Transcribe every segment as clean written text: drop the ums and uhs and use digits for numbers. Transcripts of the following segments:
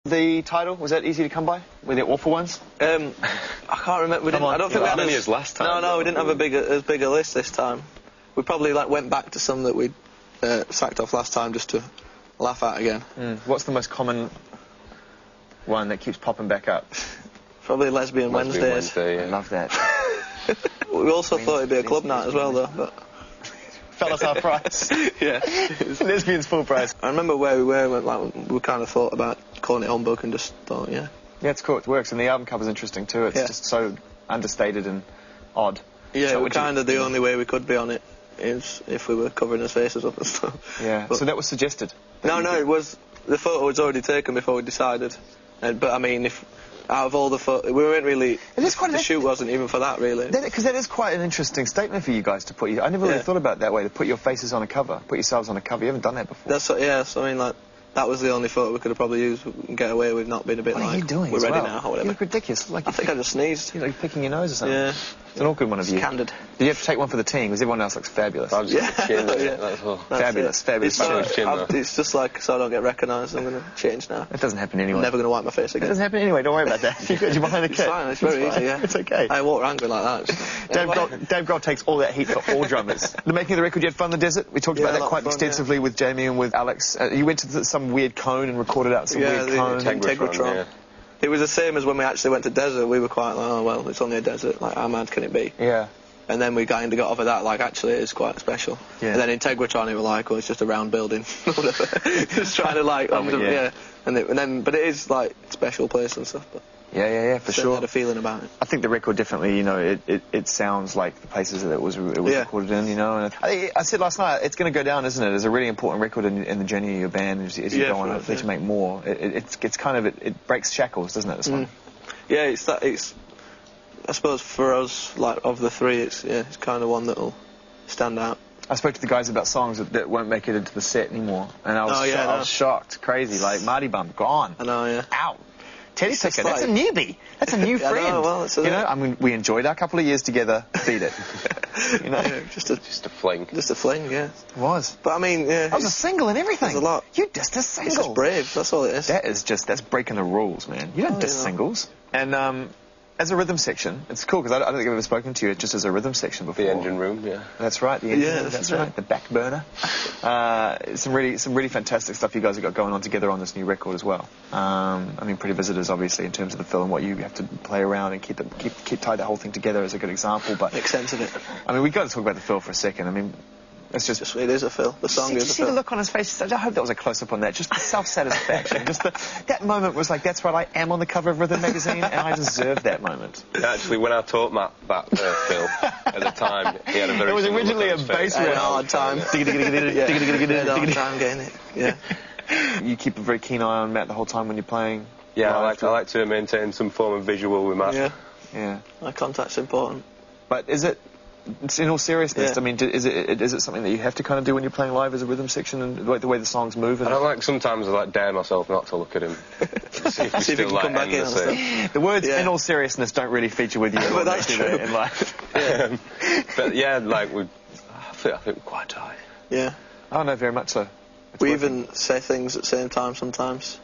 The title, was that easy to come by? Were there awful ones? I can't remember. I don't think we had many as last time. No, we didn't have as big a list this time. We probably went back to some that we'd sacked off last time just to laugh at again. What's the most common one that keeps popping back up? Probably Lesbian Wednesdays. Wednesday, yeah. I love that. We also thought it'd be a club night as well, though. But Fellas half price. yeah, Lesbians full price. I remember where we were. We kind of thought about calling it Humbug and just thought, yeah. Yeah, it's cool. It works, and the album cover's interesting too. It's just so understated and odd. Yeah, so we're kind of the only way we could be on it is if we were covering his faces up and stuff. Yeah. But so that was suggested. No, it was the photo was already taken before we decided. But I mean, if out of all the photos, we weren't really. It is quite the shoot wasn't even for that really. Because that is quite an interesting statement for you guys to put. I never really thought about it that way, to put your faces on a cover, put yourselves on a cover. You haven't done that before. That's what, yeah. So I mean, that was the only photo we could have probably used and get away with not being a bit what like, are you doing we're ready well? now or whatever. You look ridiculous. I think I just sneezed. You're like picking your nose or something. Yeah. It's an awkward one of you. It's candid. Did you have to take one for the team? Because everyone else looks fabulous. I've just got a chin, that's all. Fabulous. It's just like, so I don't get recognised, I'm going to change now. It doesn't happen anyway. I'm never going to wipe my face again. It doesn't happen anyway, don't worry about that. You're behind the kit. It's fine, it's very easy, yeah. It's okay. I walk around going like that. Dave Grohl takes all that heat for all drummers. The making of the record, you had fun in the desert. We talked about that quite extensively with Jamie and with Alex. You went to some weird cone and recorded out some weird cone. Integratron. Yeah. It was the same as when we actually went to desert. We were quite like, oh well, it's only a desert. Like, how mad can it be? Yeah. And then we kind of got off of that, like, actually it is quite special. Yeah. And then Integratron, we were like, oh, it's just a round building. Whatever. Just trying to, like, yeah. And then, but it is, like, a special place and stuff. But yeah, for sure. I had a feeling about it. I think the record definitely, you know, it sounds like the places that it was recorded in, you know. And I said last night, it's going to go down, isn't it, as a really important record in the journey of your band as you go on, hopefully to make more. It's kind of, it breaks shackles, doesn't it, this one? Yeah, it's I suppose for us, like, of the three, it's kind of one that'll stand out. I spoke to the guys about songs that won't make it into the set anymore, and I was shocked, crazy, like Marty Bum, gone. I know, yeah. Out. Teddy Picker, that's a newbie. That's a new friend. I know, well, you know, I mean, we enjoyed our couple of years together. Beat it. You know, just a fling. Just a fling, yeah. It was. But I mean, yeah. I was a single and everything. There's a lot. You just a single. It's just brave. That's all it is. That's breaking the rules, man. You don't diss singles. And as a rhythm section, it's cool because I don't think I've ever spoken to you just as a rhythm section before. The engine room, yeah. That's right. The engine room. That's right. The back burner. Some really fantastic stuff you guys have got going on together on this new record as well. I mean, Pretty Visitors, obviously, in terms of the film, what you have to play around and keep tie the whole thing together is a good example. But makes sense of it. I mean, we've got to talk about the film for a second. I mean, it's just it is a Phil. The song is a Phil. See the look on his face? I hope that was a close-up on that. Just the self-satisfaction. Just that moment was like, that's right, I am on the cover of Rhythm magazine, and I deserve that moment. Actually, when I taught Matt that Phil at the time, he had a very. It was originally a bass riff. Hard time. Hard time getting it. Yeah. You keep a very keen eye on Matt the whole time when you're playing. Yeah, I like to maintain some form of visual with Matt. Yeah. Eye contact's important. But is it? In all seriousness, I mean, is it something that you have to kind of do when you're playing live as a rhythm section and the way the songs move? I don't like, sometimes I dare myself not to look at him. See if he still come back in. The words "in all seriousness" don't really feature with you but that's true. in life. But yeah, like I think we're quite tight. Yeah. Oh no, very much so. We even say things at the same time sometimes.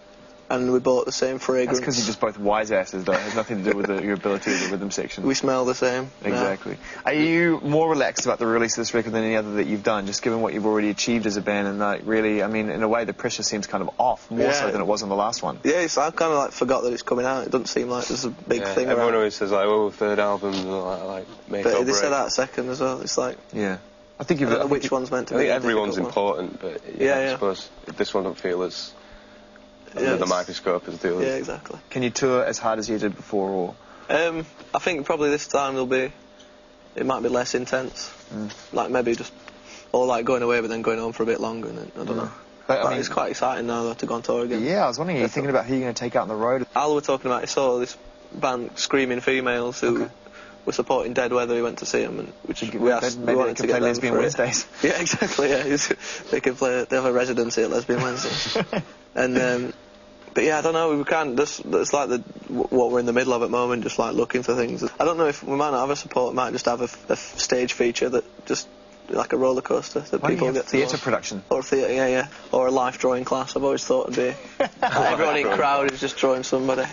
And we bought the same fragrance. That's because you're just both wise asses, though. It has nothing to do with your ability as a rhythm section. We smell the same. Exactly. Are you more relaxed about the release of this record than any other that you've done, just given what you've already achieved as a band? And like, really, I mean, in a way, the pressure seems kind of off, more so than it was on the last one. Yeah, I kind of like forgot that it's coming out. It doesn't seem like there's a big thing everyone around. always says, like, oh, third album, like make but or they break. say that second as well. It's like... Yeah. I think you've... I don't know which one's meant to be. I think everyone's important, but I suppose this one don't feel as... under the microscope as the others. Yeah, exactly. Can you tour as hard as you did before, or...? I think probably this time it might be less intense. Like maybe just... Or like going away but then going home for a bit longer, and then, I don't know. But I mean, it's quite exciting now, though, to go on tour again. Yeah, I was wondering, are you thinking about who you're going to take out on the road? Al were talking about, he saw this band, Screaming Females, who were supporting Dead Weather. He went to see them, and we asked, maybe they could play Lesbian Wednesdays. Yeah, exactly, yeah. They have a residency at Lesbian Wednesdays. And, but yeah, I don't know, we can't, it's like what we're in the middle of at the moment, just like looking for things. I don't know if we might not have a support, we might just have a stage feature that just like a roller coaster that people get to theatre production. Or theatre, yeah. Or a life drawing class. I've always thought it'd be. Everyone in crowd is just drawing somebody.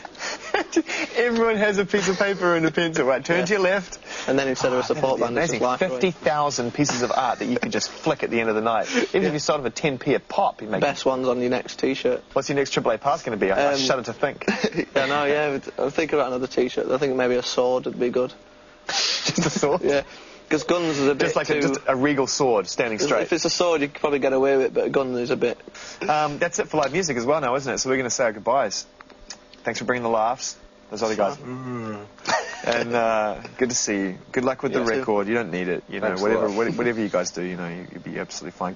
Everyone has a piece of paper and a pencil, right? Turn to your left. And then instead of a support band, it's just life 50,000 pieces of art that you could just flick at the end of the night. Even if you sold them a 10p a pop, you make best ones on your next T-shirt. What's your next AAA pass going to be? I shudder to think. I'm thinking about another T-shirt. I think maybe a sword would be good. Just a sword? Yeah. Because guns is a bit just a regal sword standing straight. If it's a sword, you could probably get away with it, but a gun is a bit... That's it for live music as well now, isn't it? So we're going to say our goodbyes. Thanks for bringing the laughs. Those other guys. And good to see you. Good luck with the record. You don't need it. You know, whatever you guys do, you know, you'll be absolutely fine.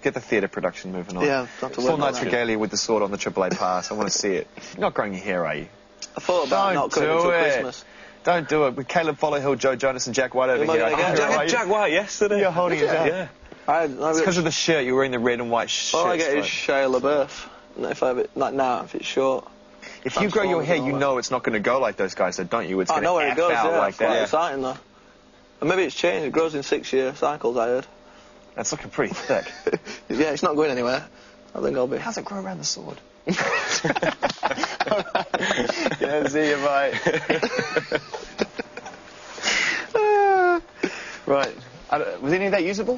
Get the theatre production moving on. Yeah, Full Night's Regalia with the sword on the AAA pass. I want to see it. You're not growing your hair, are you? I thought about not going until Christmas. Don't do it. With Caleb Followhill, Joe Jonas and Jack White over here. I had Jack White yesterday. You're holding it down. Yeah. It's because of the shirt. You're wearing the red and white shirt. All I get is Shia LaBeouf. If I have it, like now, if it's short. If you grow your hair, you know it's not going to go like those guys, though, don't you? It's going to where it goes, out like that. It's exciting, though. And maybe it's changed. It grows in 6-year cycles, I heard. That's looking pretty thick. Yeah, it's not going anywhere. I think I'll be. How's it grow around the sword? Yeah, see you, mate. Right. Was any of that usable?